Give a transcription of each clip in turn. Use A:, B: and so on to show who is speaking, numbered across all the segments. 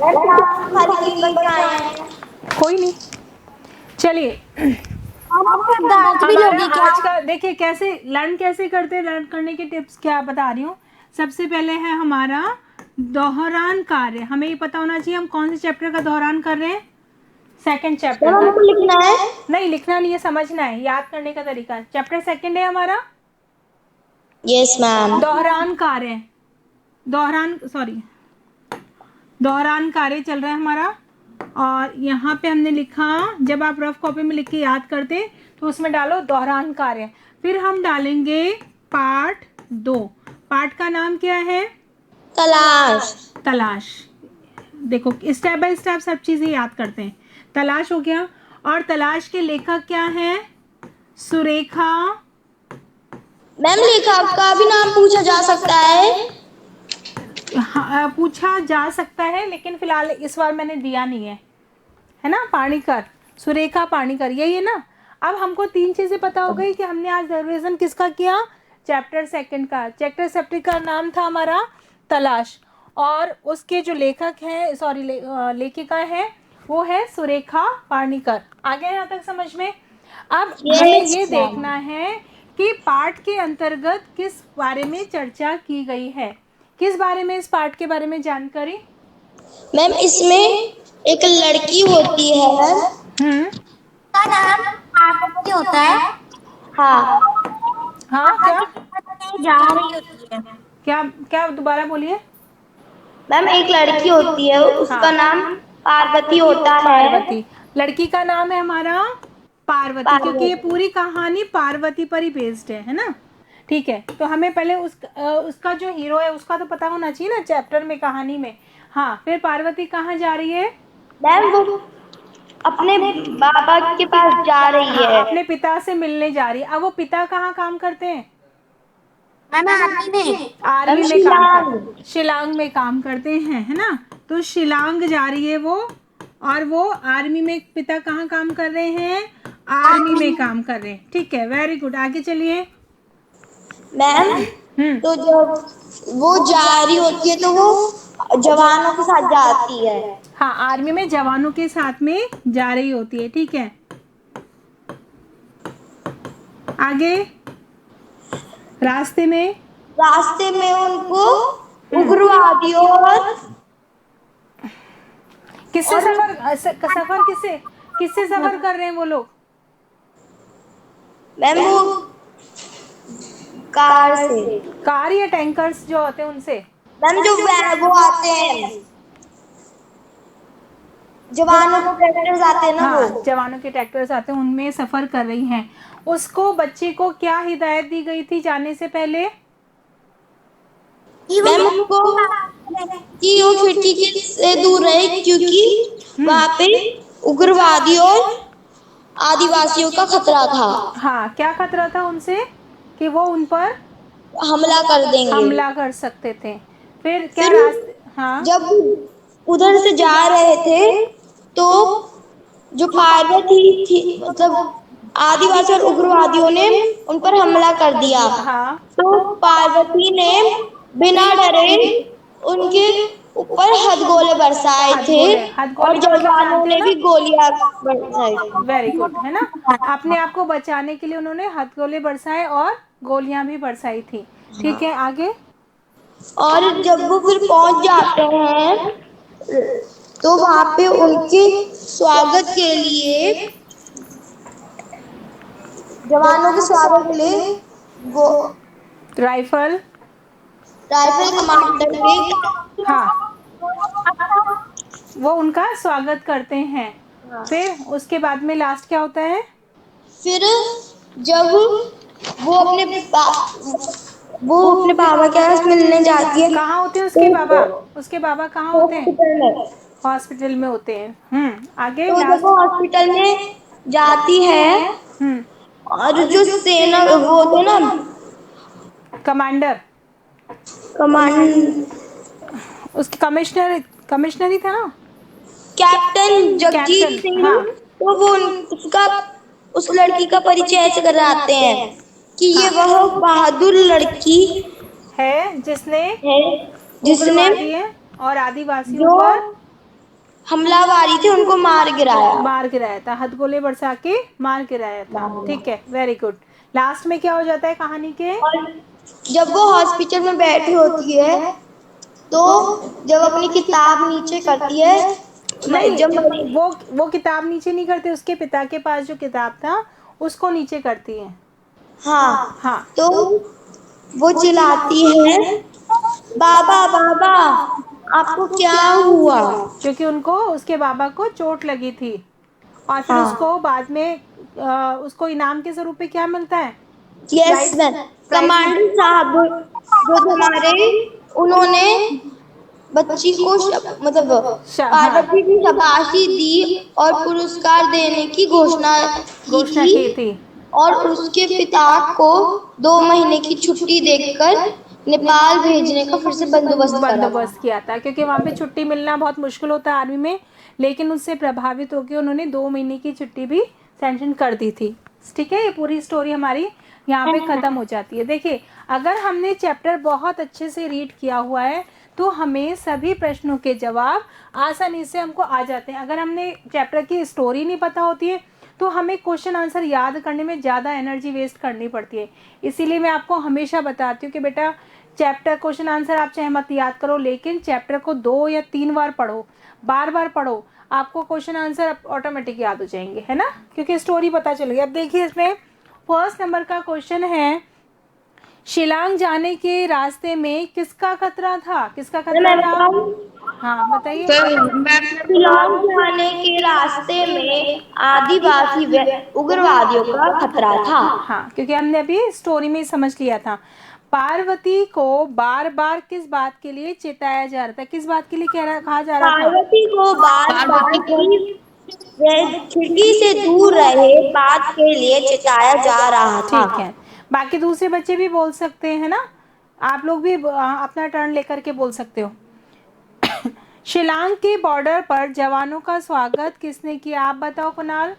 A: खाली 3 बच्चे आए हैं।
B: कोई नहीं, चलिए।
A: डांट भी
B: हमारा
A: लोगे क्या?
B: आज का देखिए कैसे लर्न कैसे करते हैं। लर्न करने के टिप्स क्या बता रही हूँ। सबसे पहले है हमारा दोहरान कार्य। हमें ये पता होना चाहिए हम कौन से चैप्टर का दोहरान कर रहे हैं। सेकंड चैप्टर का।
A: हमको लिखना है?
B: नहीं, लिखना नहीं है, समझना है, याद करने का तरीका। चैप्टर सेकंड है हमारा
A: यस मैम।
B: दोहरान कार्य। दोहरान कार्य चल रहा है हमारा। और यहाँ पे हमने लिखा, जब आप रफ कॉपी में लिख के याद करते तो उसमें डालो दोहरान कार्य। फिर हम डालेंगे पार्ट 2। पार्ट का नाम क्या है?
A: तलाश।
B: तलाश। देखो स्टेप बाय स्टेप सब चीजें याद करते हैं। तलाश हो गया। और तलाश के लेखक क्या है? सुरेखा।
A: मैम लेखक का भी नाम पूछा जा सकता है?
B: हाँ, पूछा जा सकता है, लेकिन फिलहाल इस बार मैंने दिया नहीं है ना। पाणिकर, सुरेखा पाणिकर, यही है ना। अब हमको 3 चीजें पता हो गई कि हमने आज रिवीजन किसका किया। चैप्टर सेकंड का। चैप्टर सेकंड का नाम था हमारा तलाश। और उसके जो लेखक हैं, लेखिका है, वो है सुरेखा पाणिकर। आ गया यहाँ तक समझ में। अब हमें
A: यस
B: ये
A: मैम।
B: देखना है कि पाठ के अंतर्गत किस बारे में चर्चा की गई है। किस बारे में, इस पाठ के बारे में जानकारी।
A: मैम इसमें एक लड़की होती है।
B: का नाम
A: पार्वती होता है। हाँ।
B: हाँ, क्या
A: जा रही होती है।
B: क्या क्या दोबारा बोलिए।
A: मैम एक लड़की होती है, उसका
B: हाँ,
A: नाम पार्वती होता है।
B: पार्वती। लड़की का नाम है हमारा पार्वती, क्योंकि ये
A: पार्वती।
B: पूरी कहानी पार्वती पर ही बेस्ड है ना। ठीक है, तो हमें पहले उसका जो हीरो है उसका तो पता होना चाहिए ना, चैप्टर में, कहानी में। हाँ, फिर पार्वती कहाँ जा रही है?
A: मैम वो अपने बाबा के पास जा रही
B: हाँ,
A: है।
B: अपने पिता से मिलने जा रही है। अब वो पिता कहाँ काम करते हैं?
A: मैम आर्मी में।
B: आर्मी
A: मैम
B: में काम
A: शिलांग।
B: कर, शिलांग में काम करते हैं, है ना। तो शिलांग जा रही है वो। और वो आर्मी में, पिता कहाँ काम कर रहे हैं? आर्मी में काम कर रहे हैं। ठीक है, वेरी गुड, आगे चलिए।
A: मैम तो जब वो जा रही होती है तो वो जवानों के साथ जाती है।
B: हाँ, आर्मी में जवानों के साथ में जा रही होती है। ठीक है, आगे।
A: रास्ते में उनको उग्रवादियों
B: किससे
A: और
B: सफर किससे किससे सफर कर रहे हैं वो लोग?
A: मैम वो कार से।
B: कार या टैंकर्स जो होते हैं उनसे?
A: मैम जो वो आते हैं, जवानों के ट्रैक्टर्स आते हैं ना वो।
B: हाँ, जवानों के ट्रैक्टर्स आते हैं, उनमें सफर कर रही हैं। उसको, बच्चे को क्या हिदायत दी गई थी जाने से पहले?
A: मैम उसको कि वो खिड़की के से दूर रहे, क्योंकि वहाँ पे उग्रवादी और आदिवासियों का खतरा था।
B: हाँ, क्या खतरा था उनसे? कि वो उन पर
A: हमला कर देंगे।
B: हमला कर सकते थे। फिर क्या
A: फिर
B: रास्ते? हाँ,
A: जब उधर से जा रहे थे तो जो पार्वती थी, मतलब आदिवासी और उग्रवादियों ने उन पर हमला कर दिया।
B: हाँ,
A: तो पार्वती ने बिना डरे उनके ऊपर हथगोले बरसाए थे और
B: हथगोले का मतलब
A: जवानों
B: जानते हैं
A: ने
B: ना।
A: भी गोलियां बरसाई थी।
B: वेरी गुड, है ना। अपने आप को बचाने के लिए उन्होंने हथगोले बरसाए और गोलियां भी बरसाई थी। ठीक है, आगे।
A: और जब वो फिर पहुंच जाते हैं तो वहां पे उनके स्वागत के लिए, जवानों के स्वागत के लिए वो
B: राइफल।
A: राइफल कमांडर के
B: हाँ, वो उनका स्वागत करते हैं। फिर उसके बाद में लास्ट क्या होता है?
A: फिर जब वो अपने वो अपने बाबा के पास मिलने जाती है
B: कहाँ होते हैं उसके बाबा?
A: तो
B: उसके बाबा कहाँ होते हैं?
A: हॉस्पिटल में।
B: हॉस्पिटल में होते हैं। आगे
A: तो जब
B: लास्ट।
A: वो हॉस्पिटल में जाती है और जो सेना वो होते हैं ना,
B: कमांडर,
A: कमांड,
B: उसके कमिश्नर ही था ना।
A: कैप्टन जगजीत सिंह,
B: हाँ,
A: तो वो उसका उस लड़की का परिचय ऐसे कराते हैं कि ये वह बहादुर लड़की
B: है जिसने
A: है जिसने
B: उग्रवादी और आदिवासियों
A: जो
B: पर
A: हमलावारी थे उनको मार गिराया।
B: मार गिराया था, हथगोले बरसा के मार गिराया था। ठीक है, वेरी गुड। लास्ट में क्या हो जाता है कहानी के?
A: और जब वो हॉस्पिटल में बैठी होती है तो जब अपनी किताब नीचे करती है,
B: नहीं,
A: जब
B: वो किताब नीचे नहीं करते, उसके पिता के पास जो किताब था उसको नीचे करती है।
A: हाँ,
B: हाँ,
A: तो वो चिल्लाती है, बाबा बाबा आपको क्या हुआ?
B: क्योंकि उनको उसके बाबा को चोट लगी थी, और फिर
A: हाँ,
B: उसको बाद में उसको इनाम के स्वरूप में क्या मिलता है?
A: यस
B: प्राइज, प्राइज में।
A: कमांडर साहब जो हमारे, उन्होंने बच्ची को मतलब
B: हाँ,
A: पार्वती की शाबाशी दी और पुरस्कार देने की घोषणा की
B: घोषणा
A: थी,
B: की थी।
A: और उसके पिता को 2 महीने की छुट्टी देकर नेपाल भेजने का फिर से बंदोबस्त करा था।
B: बंदोबस्त किया था, क्योंकि वहाँ पे छुट्टी मिलना बहुत मुश्किल होता है आर्मी में, लेकिन उससे प्रभावित होकर उन्होंने 2 महीने की छुट्टी भी सैंक्शन कर दी थी। ठीक है, ये पूरी स्टोरी हमारी यहाँ पे ख़त्म हो जाती है। देखिए, अगर हमने चैप्टर बहुत अच्छे से रीड किया हुआ है तो हमें सभी प्रश्नों के जवाब आसानी से हमको आ जाते हैं। अगर हमने चैप्टर की स्टोरी नहीं पता होती है तो हमें क्वेश्चन आंसर याद करने में ज़्यादा एनर्जी वेस्ट करनी पड़ती है। इसीलिए मैं आपको हमेशा बताती हूँ कि बेटा, चैप्टर क्वेश्चन आंसर आप चाहे मत याद करो, लेकिन चैप्टर को 2 या 3 बार पढ़ो, बार बार पढ़ो, आपको क्वेश्चन आंसर ऑटोमेटिक याद हो जाएंगे, है ना, क्योंकि स्टोरी पता चल गई। अब देखिए, इसमें फर्स्ट नंबर का क्वेश्चन है, शिलांग जाने के रास्ते में किसका खतरा था? किसका खतरा
A: मैं
B: था?
A: बताऊं,
B: हाँ, बताइए।
A: शिलोंग जाने के रास्ते में आदिवासी उग्रवादियों का खतरा था।
B: हाँ, क्योंकि हमने अभी स्टोरी में समझ लिया था। पार्वती को बार बार किस बात के लिए चेताया जा रहा था? किस बात के लिए कहा जा रहा था?
A: पार्वती को बार बार की वह खिड़की से दूर रहे बात के लिए चिताया जा रहा था।
B: ठीक है, बाकी दूसरे बच्चे भी बोल सकते हैं ना, आप लोग भी अपना टर्न लेकर के बोल सकते हो। शिलांग के बॉर्डर पर जवानों का स्वागत किसने किया? आप बताओ कुणाल,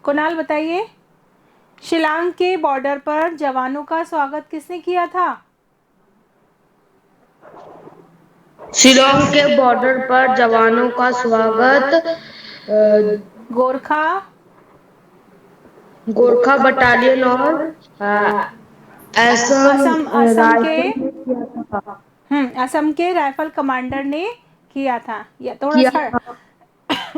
B: कुणाल बताइए। शिलांग के बॉर्डर पर जवानों का स्वागत किसने किया था?
A: शिलोंग के बॉर्डर पर जवानों का स्वागत
B: गोरखा,
A: गोरखा बटालियन और असम
B: असम, असम के,
A: राइफल ने किया था।
B: असम के राइफल कमांडर ने किया था। या थोड़ा
A: किया
B: सा
A: था।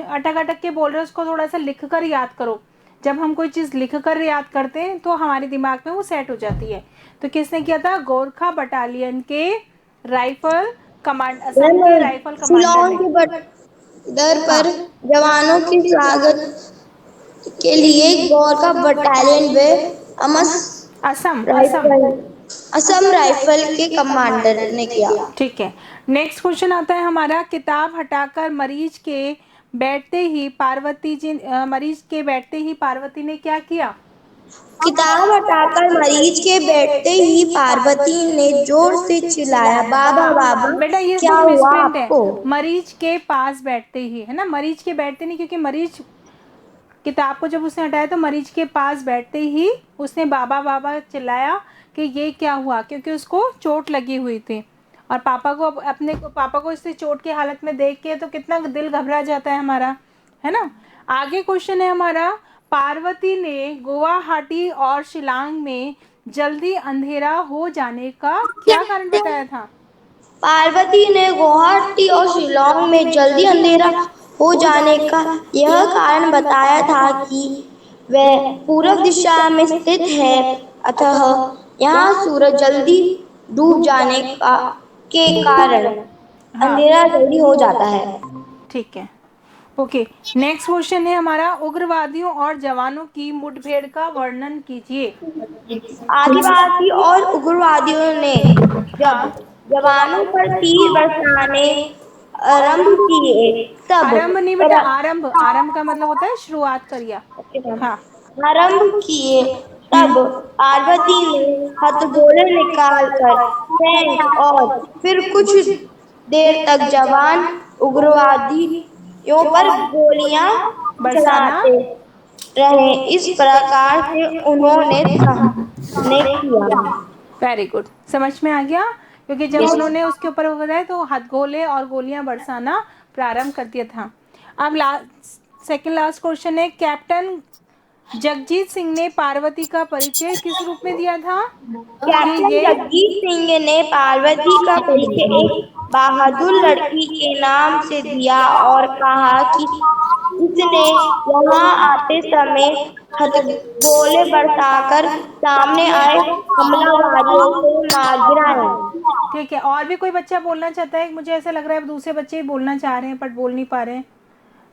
B: अटक अटक के बोल रहे हो, उसको थोड़ा सा लिख कर याद करो। जब हम कोई चीज़ लिख कर याद करते हैं तो हमारे दिमाग में वो सेट हो जाती है। तो किसने किया था? गोरखा बटालियन के राइफल कमांड, असम के राइफल कमांडर
A: शिलोंग
B: ने।
A: के बॉर्डर
B: हाँ,
A: पर जवानों के स्वागत के लिए गोरखा बटालियन व अमस
B: असम, असम।
A: राइफल असम राइफल के कमांडर ने किया।
B: ठीक है, नेक्स्ट क्वेश्चन आता है हमारा, किताब हटाकर मरीज के बैठते ही पार्वती जी, मरीज के बैठते ही पार्वती ने क्या किया?
A: किताब हटाकर मरीज के बैठते ही पार्वती ने जोर से चिल्लाया, बाबा बाबा
B: बेटा, ये
A: क्या
B: इसमें
A: हुआ
B: मिसप्रिंट है,
A: आपको?
B: मरीज के पास बैठते ही, है ना, मरीज के बैठते नहीं, क्योंकि मरीज किताब को जब उसने हटाया तो मरीज के पास बैठते ही उसने बाबा बाबा चिल्लाया कि ये क्या हुआ, क्योंकि उसको चोट लगी हुई थी। और पापा को, अपने पापा को इस चोट की हालत में देख के तो कितना दिल घबरा जाता है हमारा, है ना। आगे क्वेश्चन है हमारा, पार्वती ने गुवाहाटी और शिलांग में जल्दी अंधेरा हो जाने का क्या कारण बताया था?
A: पार्वती ने गुवाहाटी और शिलोंग में जल्दी अंधेरा हो जाने का यह कारण बताया था कि वह पूर्व दिशा में स्थित है, अतः यहाँ सूरज जल्दी डूब जाने के कारण
B: हाँ,
A: अंधेरा जल्दी हो जाता है।
B: ठीक है, ओके। नेक्स्ट क्वेश्चन है हमारा, उग्रवादियों और जवानों की मुठभेड़ का वर्णन कीजिए।
A: आदिवासी और उग्रवादियों ने जब
B: हाँ,
A: जवानों पर तीर बरसाने आरंभ किए तब
B: आरंभ नहीं बेटा, आरंभ, आरंभ का मतलब होता है शुरुआत करिए। हाँ,
A: आरंभ किए तब पार्वती ने हथगोले निकालकर फेंक और फिर कुछ देर तक जवान उग्रवादियों पर गोलियां
B: बरसाना।
A: चलाते रहे। इस प्रकार से उन्होंने ने किया।
B: वेरी गुड, समझ में आ गया क्योंकि जब उन्होंने उसके ऊपर हो गए तो हथगोले और गोलियां बरसाना प्रारंभ कर दिया था। अब सेकंड लास्ट क्वेश्चन है, कैप्टन जगजीत सिंह ने पार्वती का परिचय किस रूप में दिया था? कि
A: कैप्टन
B: ये
A: जगजीत सिंह ने पार्वती का परिचय एक बहादुर लड़की के नाम से दिया और कहा कि उसने यहाँ आते समय हथगोले बरसाकर सामने आए हमलावरों को मार गिराया।
B: ठीक है, और भी कोई बच्चा बोलना चाहता है? मुझे ऐसा लग रहा है दूसरे बच्चे ही बोलना चाह रहे हैं बट बोल नहीं पा रहे हैं।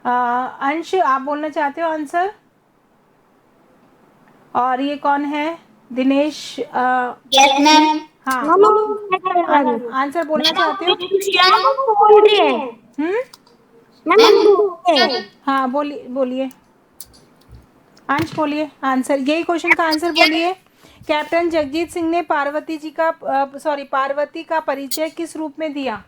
B: अंश, आप बोलना चाहते हो आंसर? और ये कौन है? दिनेश?
C: Yes ma'am.
B: हाँ, आंसर बोलना चाहते हो? हम्म, हाँ बोलिए बोलिए, अंश बोलिए आंसर, यही क्वेश्चन का आंसर बोलिए। कैप्टन जगजीत सिंह ने पार्वती का परिचय किस रूप में दिया?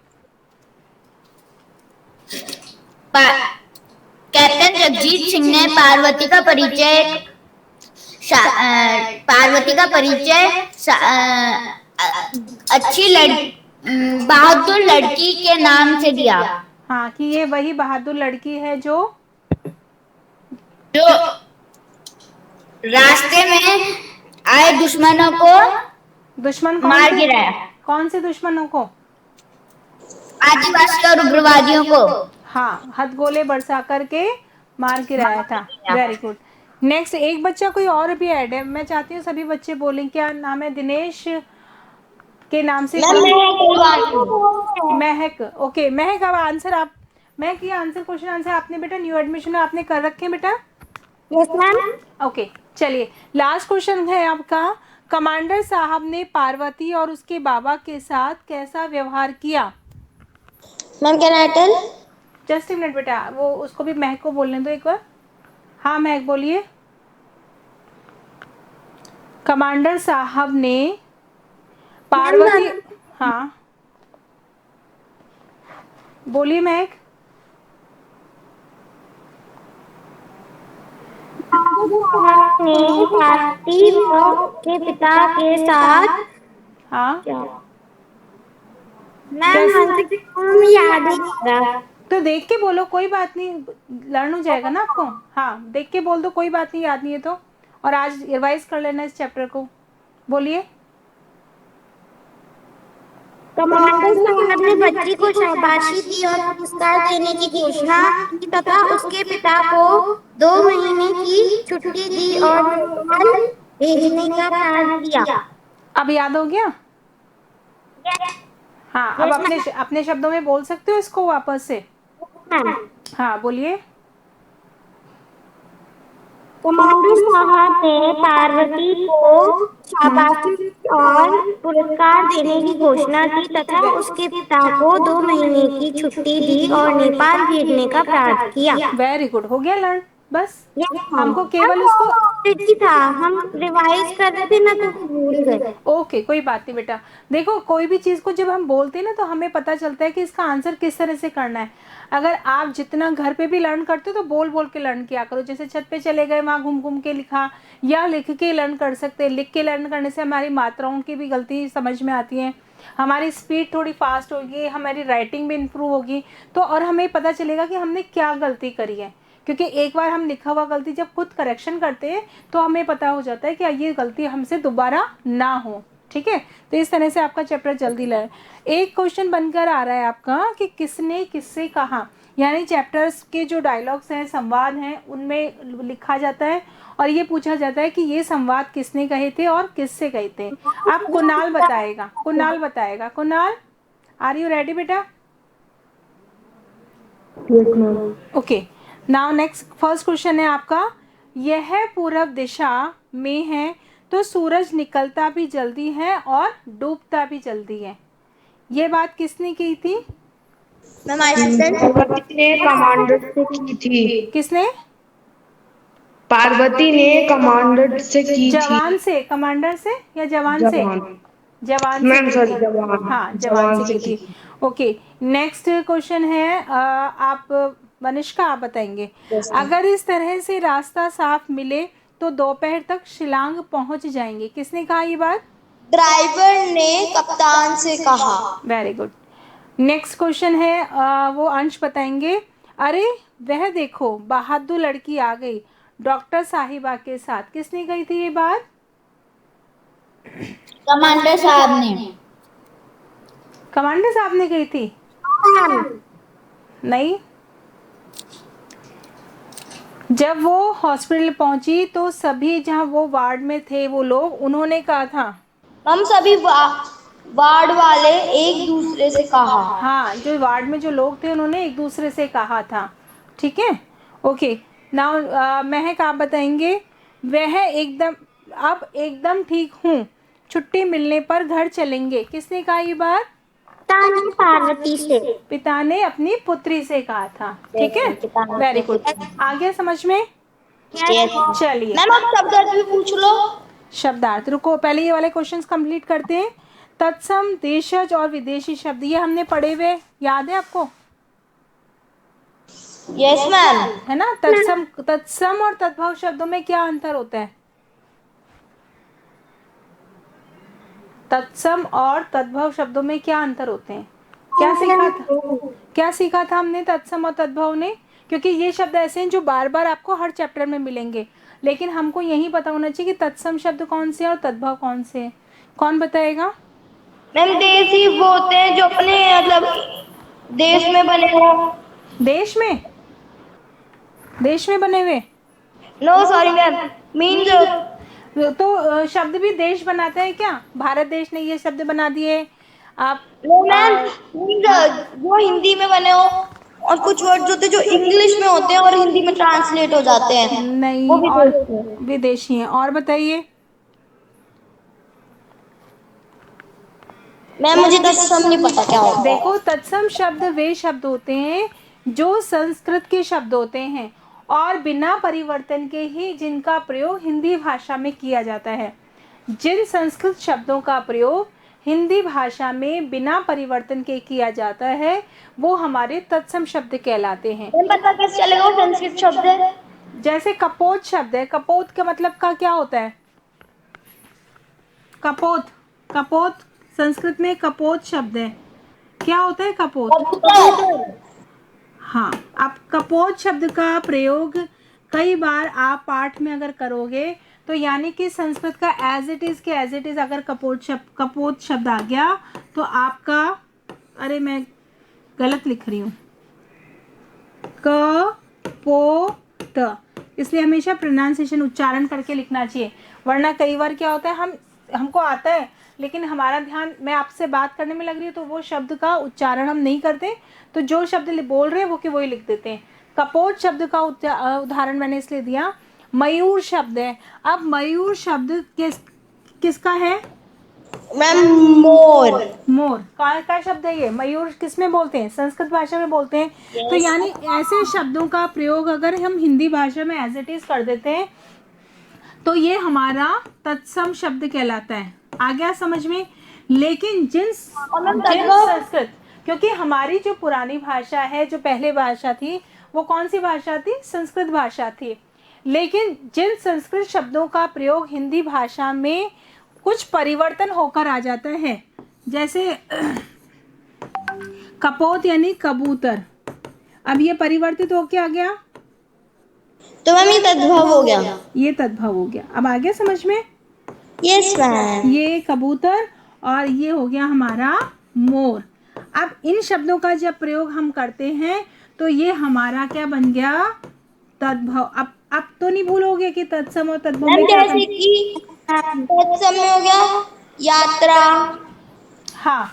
C: कैप्टन जगजीत सिंह ने पार्वती का परिचय बहादुर लड़की के नाम से दिया।
B: हाँ, कि ये वही बहादुर लड़की है जो
C: रास्ते में आए दुश्मनों को मार गिराया।
B: कौन से दुश्मनों को?
C: आदिवासी और उग्रवादियों को।
B: हाँ, हथगोले बरसा करके मार गिराया था। Very good. नेक्स्ट, एक बच्चा कोई और भी ऐड है, मैं चाहती हूँ सभी बच्चे बोलें। क्या नाम है? दिनेश के नाम से महक। ओके महक, अब आंसर आप, महक ये आंसर, क्वेश्चन आंसर आपने बेटा न्यू एडमिशन आपने कर रखे हैं बेटा?
A: Yes ma'am.
B: ओके चलिए, लास्ट क्वेश्चन है आपका, कमांडर साहब ने पार्वती और उसके बाबा के साथ कैसा व्यवहार किया?
A: Ma'am can I tell?
B: Just a minute बेटा, वो उसको भी महक को बोलने दो एक बार। हाँ महक बोलिए। कमांडर साहब ने पार्वती, हाँ बोलिए महक।
A: पार्वती के पिता के साथ,
B: हाँ
A: मैम याद नहीं,
B: तो देख के बोलो, कोई बात नहीं, लर्न हो जाएगा ना आपको। हाँ देख के बोल दो, कोई बात नहीं, याद नहीं है तो। और आज रिवाइज कर लेना इस चैप्टर को। बोलिए।
A: कमांडर साहब ने बच्ची को शाबाशी दी और पुरस्कार देने की घोषणा की तथा उसके पिता को 2 महीने की छुट्टी दी और नेपाल भेजने का प्रण किया।
B: अब याद हो गया? हाँ, अब अपने शब्दों में बोल सकते हो इसको वापस से। हाँ बोलिए।
A: कमांडर साहब ने पार्वती को शाबाशी और पुरस्कार देने की घोषणा की तथा उसके पिता को 2 महीने की छुट्टी दी और नेपाल भेजने का प्रण किया।
B: वेरी गुड, हो गया लर्न। बस हमको केवल इसको
A: था, हम रिवाइज कर रहे थे ना तो भूल गए।
B: ओके कोई बात नहीं बेटा। देखो कोई भी चीज़ को जब हम बोलते हैं ना तो हमें पता चलता है कि इसका आंसर किस तरह से करना है। अगर आप जितना घर पे भी लर्न करते हो तो बोल बोल के लर्न किया करो। जैसे छत पे चले गए, वहाँ घूम घूम के लिखा, या लिख के लर्न कर सकते हैं। लिख के लर्न करने से हमारी मात्राओं की भी गलती समझ में आती है, हमारी स्पीड थोड़ी फास्ट होगी, हमारी राइटिंग भी इम्प्रूव होगी। तो और हमें पता चलेगा कि हमने क्या गलती करी है, क्योंकि एक बार हम लिखा हुआ गलती जब खुद करेक्शन करते हैं तो हमें पता हो जाता है कि ये गलती हमसे दोबारा ना हो। ठीक है, तो इस तरह से आपका चैप्टर जल्दी लर्न। एक क्वेश्चन बनकर आ रहा है आपका कि किसने किससे कहा, यानी चैप्टर्स के जो डायलॉग्स हैं, संवाद हैं, उनमें लिखा जाता है और ये पूछा जाता है कि ये संवाद किसने कहे थे और किससे कहे थे। अब कुणाल बताएगा, कुणाल बताएगा। कुणाल, आर यू रेडी बेटा? Okay, now next first question है आपका, यह पूर्व दिशा में है तो सूरज निकलता भी जल्दी है और डूबता भी जल्दी है। ये बात किसने की थी?
D: पार्वती ने कमांडर से की थी।
B: किसने?
D: पार्वती ने कमांडर से की थी।
B: जवान से, कमांडर से या जवान से? जवान
D: मैम
B: से
D: सॉरी, जवान।
B: हाँ जवान से की थी। ओके, नेक्स्ट क्वेश्चन है, आप वनिष्का आप बताएंगे। अगर इस तरह से रास्ता साफ मिले तो दोपहर तक शिलांग पहुंच जाएंगे। किसने कहा ये बात?
A: ड्राइवर ने कप्तान से कहा।
B: Very good. नेक्स्ट क्वेश्चन है, वो अंश बताएंगे। अरे वह देखो बहादुर लड़की आ गई डॉक्टर साहिबा के साथ। किसने गई थी ये बात?
C: कमांडर साहब ने।
B: कमांडर साहब ने गई थी? नहीं। जब वो हॉस्पिटल पहुंची तो सभी जहां वो वार्ड में थे वो लोग, उन्होंने कहा था।
A: हम सभी वार्ड वाले एक दूसरे से कहा।
B: हाँ, जो वार्ड में जो लोग थे उन्होंने एक दूसरे से कहा था। ठीक है, ओके। नाउ महक आप बताएंगे। वह एकदम अब एकदम ठीक हूँ, छुट्टी मिलने पर घर चलेंगे। किसने कहा ये बात?
C: पार्वती से।
B: पिता ने अपनी पुत्री से कहा था। ठीक है, वेरी गुड। आ गया समझ में? चलिए
A: मैम आप शब्दार्थ भी पूछ लो।
B: शब्दार्थ, रुको पहले ये वाले क्वेश्चंस कंप्लीट करते हैं। तत्सम, देशज और विदेशी शब्द, ये हमने पढ़े हुए, याद है आपको?
A: Yes ma'am.
B: है ना? तत्सम और तद्भव शब्दों में क्या अंतर होता है? तत्सम और तद्भव शब्दों में क्या अंतर होते हैं? क्या सीखा था हमने तत्सम और तद्भव ने? क्योंकि ये शब्द ऐसे हैं जो बार बार आपको हर चैप्टर में मिलेंगे, लेकिन हमको यही पता होना चाहिए कि तत्सम शब्द कौन से हैं और तद्भव कौन से हैं। कौन बताएगा?
A: मैम देश ही वो होते हैं जो अपने मतलब देश में बने हो।
B: देश में बने हुए?
A: नो सॉरी मैम, मीन्स
B: तो शब्द भी देश बनाते हैं क्या? भारत देश ने ये शब्द बना दिए। आप
A: नो मैम, वो हिंदी में बने हो और कुछ वर्ड होते हैं जो इंग्लिश में होते हैं और हिंदी में ट्रांसलेट हो जाते हैं।
B: नहीं,
A: वो भी
B: और
A: देश में।
B: विदेशी हैं। और बताइए।
A: मैम मुझे तत्सम नहीं पता क्या होता है।
B: देखो, तत्सम शब्द वे शब्द होते हैं जो संस्कृत के शब्द होते हैं और बिना परिवर्तन के ही जिनका प्रयोग हिंदी भाषा में किया जाता है। जिन संस्कृत शब्दों का प्रयोग हिंदी भाषा में बिना परिवर्तन के किया जाता है वो हमारे तत्सम शब्द कहलाते हैं।
A: मैम पता कैसे चलेगा वो संस्कृत शब्द है?
B: जैसे कपोत शब्द है, कपोत का मतलब का क्या होता है? कपोत संस्कृत में कपोत शब्द है। क्या होता है कपोत? हाँ, अब कपोत शब्द का प्रयोग कई बार आप पाठ में अगर करोगे तो यानी कि संस्कृत का एज इट इज अगर कपोत शब्द आ गया तो आपका, अरे मैं गलत लिख रही हूँ, कपोत, इसलिए हमेशा प्रोनाउंसिएशन उच्चारण करके लिखना चाहिए। वरना कई बार क्या होता है, हमको आता है लेकिन हमारा ध्यान, मैं आपसे बात करने में लग रही हूँ तो वो शब्द का उच्चारण हम नहीं करते, तो जो शब्द बोल रहे हैं वो वही लिख देते हैं। कपोत शब्द का उदाहरण मैंने इसलिए दिया। मयूर शब्द है। अब मयूर शब्द किसका है?
A: मैम मोर।
B: का शब्द है ये। मयूर किस में बोलते हैं? संस्कृत भाषा में बोलते हैं। तो यानी ऐसे शब्दों का प्रयोग अगर हम हिंदी भाषा में एज इट इज कर देते हैं तो ये हमारा तत्सम शब्द कहलाता है। आ गया समझ में? लेकिन जिन संस्कृत, क्योंकि हमारी जो पुरानी भाषा है, जो पहले भाषा थी, वो कौन सी भाषा थी? संस्कृत भाषा थी। लेकिन जिन संस्कृत शब्दों का प्रयोग हिंदी भाषा में कुछ परिवर्तन होकर आ जाता है, जैसे कपोत यानी कबूतर, अब ये परिवर्तित होके आ गया
A: तो मैम ये तद्भव हो गया।
B: ये तद्भव हो गया। अब आ गया समझ में?
A: Yes ma'am.
B: ये कबूतर और ये हो गया हमारा मोर। अब इन शब्दों का जब प्रयोग हम करते हैं तो ये हमारा क्या बन गया? तद्भव। अब तो नहीं भूलोगे कि तत्सम और तद्भव में क्या
A: जैसे कि तत्सम में हो गया यात्रा।
B: हाँ,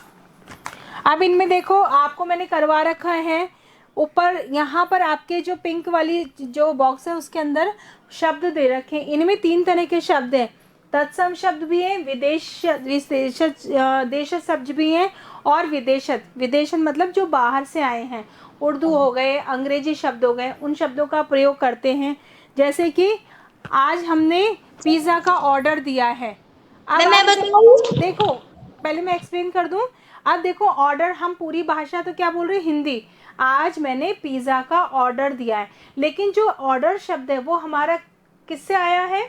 B: अब इनमें देखो आपको मैंने करवा रखा है ऊपर, यहाँ पर आपके जो पिंक वाली जो बॉक्स है उसके अंदर शब्द दे रखे हैं। इनमें 3 तरह के शब्द हैं। तत्सम शब्द भी है, देश शब्द भी हैं और विदेशत मतलब जो बाहर से आए हैं, उर्दू हो गए, अंग्रेजी शब्द हो गए, उन शब्दों का प्रयोग करते हैं। जैसे कि आज हमने पिज़्ज़ा का ऑर्डर दिया है। अब
A: मैं बताऊं?
B: देखो, पहले मैं एक्सप्लेन कर दूं। अब देखो, ऑर्डर, हम पूरी भाषा तो क्या बोल रहे हैं? हिंदी। आज मैंने पिज़्ज़ा का ऑर्डर दिया है, लेकिन जो ऑर्डर शब्द है वो हमारा किससे आया है?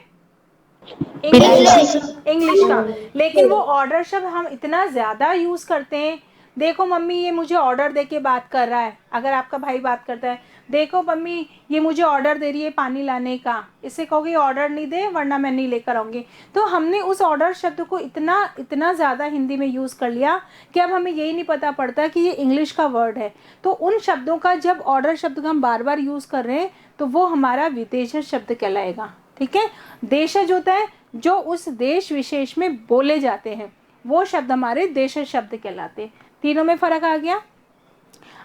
B: इंग्लिश, इंग्लिश का। लेकिन वो ऑर्डर शब्द हम इतना ज्यादा यूज करते हैं। देखो मम्मी ये मुझे ऑर्डर दे के बात कर रहा है, अगर आपका भाई बात करता है, देखो मम्मी ये मुझे ऑर्डर दे रही है पानी लाने का, इससे कहोगे ऑर्डर नहीं दे वरना मैं नहीं लेकर आऊंगी। तो हमने उस ऑर्डर शब्द को इतना इतना ज्यादा हिंदी में यूज कर लिया कि अब हमें यही नहीं पता पड़ता कि ये इंग्लिश का वर्ड है। तो उन शब्दों का जब ऑर्डर शब्द का हम बार बार यूज कर रहे हैं तो वो हमारा विदेशज शब्द कहलाएगा। ठीक है, देशज होता है जो उस देश विशेष में बोले जाते हैं, वो शब्द हमारे देशज शब्द कहलाते हैं। तीनों में फर्क आ गया।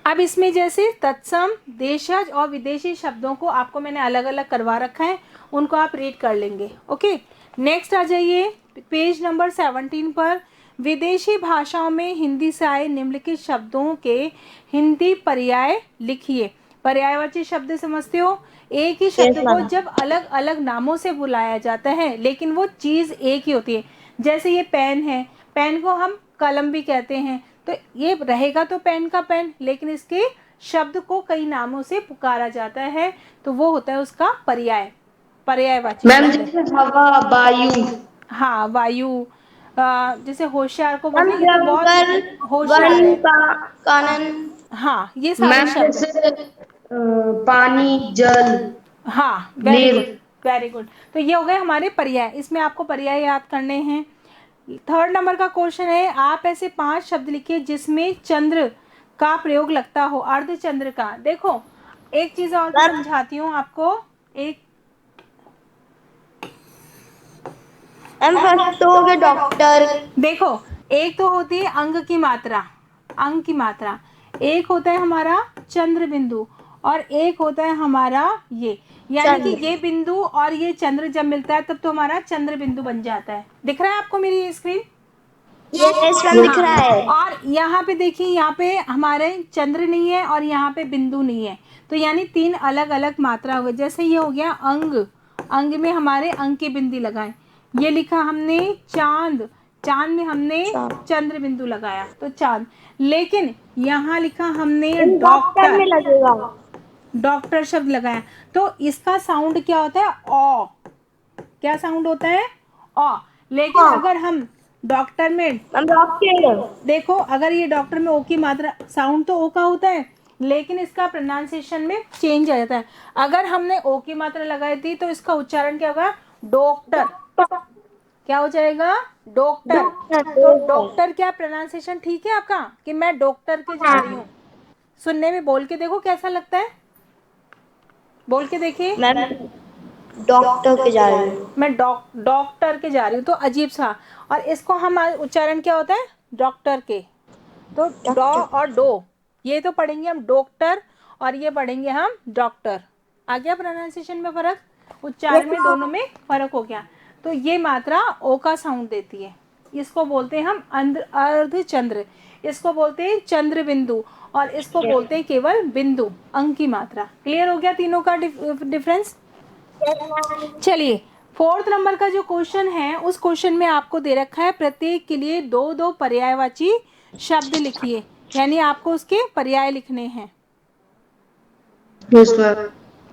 B: अब इसमें जैसे तत्सम, देशज और विदेशी शब्दों को आपको मैंने अलग अलग करवा रखा है, उनको आप रीड कर लेंगे। ओके, नेक्स्ट आ जाइए पेज नंबर 17 पर। विदेशी भाषाओं में हिंदी से आए निम्नलिखित शब्दों के हिंदी पर्याय लिखिए। पर्यायवाची शब्द समझते हो? एक ही शब्द को जब अलग अलग नामों से बुलाया जाता है लेकिन वो चीज एक ही होती है। जैसे ये पेन है, पेन को हम कलम भी कहते हैं, तो ये रहेगा तो पेन का पेन, लेकिन इसके शब्द को कई नामों से पुकारा जाता है, तो वो होता है उसका पर्याय, पर्यायवाची
D: मैम
B: शब्द।
D: जैसे हवा, वायु।
B: हाँ, वायु। जैसे होशियार को बोलते
A: मैम
B: हैं ये तो बहुत
A: जंगल,
B: होशियार है।
A: कानन।
B: हाँ, ये सारे
D: मैम
B: शब्द।
D: जैसे पानी, जल,
B: हाँ, वेरी
D: नीर।
B: Good, very good. तो ये हो गए हमारे पर्याय, इसमें आपको पर्याय याद करने हैं। थर्ड नंबर का क्वेश्चन है, आप ऐसे 5 शब्द लिखिए जिसमें चंद्र का प्रयोग लगता हो, अर्धचंद्र का। देखो एक चीज और भी समझाती हूँ आपको। एक
A: फर्स्ट तो हो गया डॉक्टर।
B: देखो, एक तो होती है अंग की मात्रा, अंग की मात्रा, एक होता है हमारा चंद्र बिंदु, और एक होता है हमारा ये, यानी कि ये बिंदु और ये चंद्र जब मिलता है तब तो हमारा चंद्र बिंदु बन जाता है। दिख रहा है आपको मेरी ये स्क्रीन?
A: यस मैम, दिख रहा है।
B: और यहाँ पे देखिए, यहाँ पे हमारे चंद्र नहीं है और यहाँ पे बिंदु नहीं है, तो यानी 3 अलग अलग मात्रा हो गई। जैसे ये हो गया अंग, अंग में हमारे अंग की बिंदी लगाए, ये लिखा हमने चांद, चांद में हमने चंद्र बिंदु लगाया तो चांद। लेकिन यहाँ लिखा हमने डॉक्टर,
A: में लगेगा।
B: डॉक्टर शब्द लगाया, तो इसका साउंड क्या होता है? ओ। क्या साउंड होता है? ओ। लेकिन अगर हम डॉक्टर में देखो, अगर ये डॉक्टर में ओ की मात्रा, साउंड तो ओ का होता है लेकिन इसका प्रोनाउंसिएशन में चेंज आ जाता है। अगर हमने ओ की मात्रा लगाई थी तो इसका उच्चारण क्या होगा? डॉक्टर। क्या हो जाएगा? डॉक्टर। तो डॉक्टर, क्या प्रोनाउंसिएशन ठीक है आपका कि मैं डॉक्टर के जा रही हूँ? सुनने में बोल के देखो कैसा लगता है, बोल के देखिए।
A: डॉक्टर के जा रही हूँ,
B: मैं डॉक्टर के जा रही हूँ, तो अजीब सा। और इसको हम उच्चारण क्या होता है? डॉक्टर के। तो डॉ और डो, ये तो पढ़ेंगे हम डॉक्टर और ये पढ़ेंगे हम डॉक्टर। आ गया प्रोनाउंसिएशन में फर्क, उच्चारण में दोनों में फर्क हो गया। तो ये मात्रा ओ का साउंड देती है, इसको बोलते हैं हम अर्धचंद्र, इसको बोलते हैं चंद्र बिंदु, और इसको बोलते हैं केवल बिंदु, अंग की मात्रा। क्लियर हो गया तीनों का डिफरेंस? चलिए, 4th नंबर का जो क्वेश्चन है उस क्वेश्चन में आपको दे रखा है प्रत्येक के लिए 2-2 पर्यायवाची शब्द लिखिए, यानी आपको उसके पर्याय लिखने हैं।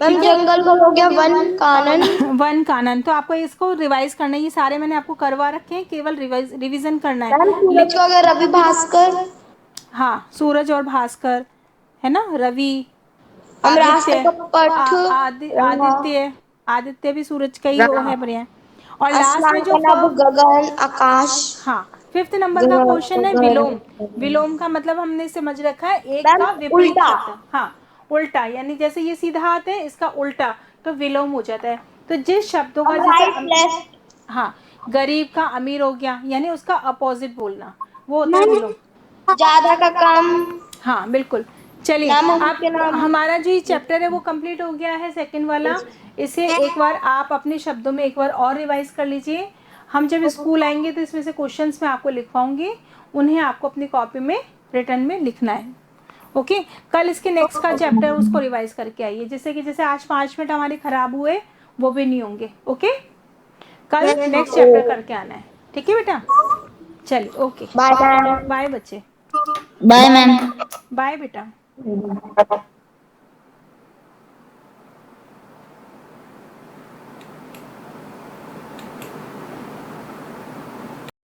A: जंगल का हो गया वन कानन।
B: वन कानन, तो आपको इसको रिवाइज करना है, ये सारे मैंने आपको करवा रखे हैं, केवल रिवीजन करना है।
A: सूरज का हो गया रवि भास्कर।
B: हाँ, सूरज और भास्कर है ना, रवि, आदित्य, आदित्य भी सूरज का ही वो है पर्याय। और लास्ट में जो
A: गगन, आकाश।
B: हाँ, 5th नंबर का क्वेश्चन है विलोम। विलोम का मतलब हमने समझ रखा है एक का विपरीत शब्द। हाँ, उल्टा, यानी जैसे ये सीधा हाथ है इसका उल्टा, तो विलोम हो जाता है। तो जिस शब्दों का जैसे हाँ, गरीब का अमीर हो गया, यानी उसका अपोजिट बोलना, वो होता है विलोम।
A: ज्यादा का कम।
B: हाँ बिल्कुल। चलिए, अब हमारा जो चैप्टर है वो कंप्लीट हो गया है, 2nd वाला। इसे एक बार आप अपने शब्दों में एक बार और रिवाइज कर लीजिए। हम जब स्कूल आएंगे तो इसमें से क्वेश्चंस मैं आपको लिखवाऊंगी, उन्हें आपको अपनी कॉपी में रिटर्न में लिखना है। ओके, कल इसके नेक्स्ट का चैप्टर उसको रिवाइज करके आइए, जिससे कि जैसे आज 5 मिनट हमारे खराब हुए वो भी नहीं होंगे। ओके, कल नेक्स्ट चैप्टर करके आना है, ठीक है बेटा? चलिए, ओके, बाय बच्चे,
C: बाय मैम।
B: बाय बेटा।